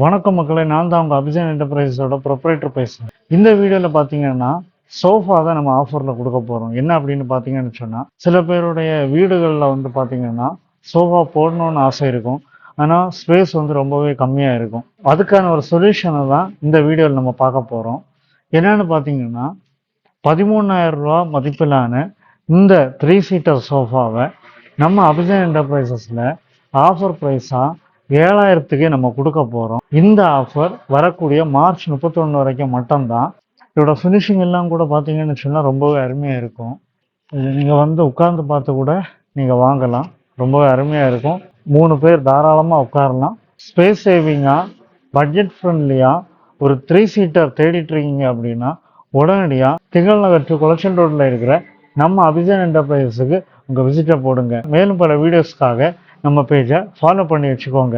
வணக்கம் மக்களே, நான் தான் உங்கள் அபிஜன் என்டர்பிரைஸோட ப்ரொப்ரைட்டர் பேசுகிறேன். இந்த வீடியோவில் பார்த்தீங்கன்னா சோஃபா தான் நம்ம ஆஃபரில் கொடுக்க போகிறோம். என்ன அப்படின்னு பார்த்தீங்கன்னு சொன்னால், சில பேருடைய வீடுகளில் வந்து பார்த்தீங்கன்னா சோஃபா போடணும்னு ஆசை இருக்கும், ஆனால் ஸ்பேஸ் வந்து ரொம்பவே கம்மியாக இருக்கும். அதுக்கான ஒரு சொல்யூஷனை தான் இந்த வீடியோவில் நம்ம பார்க்க போகிறோம். என்னென்னு பார்த்தீங்கன்னா, 13,000 ரூபா மதிப்பிலான இந்த 3 சீட்டர் சோஃபாவை நம்ம அபிஜன் என்டர்பிரைசஸில் ஆஃபர் ப்ரைஸாக 7,000க்கு நம்ம கொடுக்க போகிறோம். இந்த ஆஃபர் வரக்கூடிய மார்ச் 31 வரைக்கும் மட்டும்தான். இதோட ஃபினிஷிங் எல்லாம் கூட பார்த்தீங்கன்னு சொன்னால் ரொம்பவே அருமையாக இருக்கும். இது நீங்கள் வந்து உட்கார்ந்து பார்த்து கூட நீங்கள் வாங்கலாம். ரொம்பவே அருமையாக இருக்கும். 3 பேர் தாராளமாக உட்காரலாம். ஸ்பேஸ் சேவிங்காக, பட்ஜெட் ஃப்ரெண்ட்லியாக ஒரு 3 சீட்டர் தேடிட்டுருக்கீங்க அப்படின்னா உடனடியாக திகழ் நகர் கொலெக்ஷன் ரோட்டில் இருக்கிற நம்ம அபிஜன் என்டர்பிரைஸுக்கு உங்கள் விசிட்டை போடுங்க. மேலும் பல வீடியோஸ்க்காக நம்ம பேஜை ஃபாலோ பண்ணி வச்சுக்கோங்க.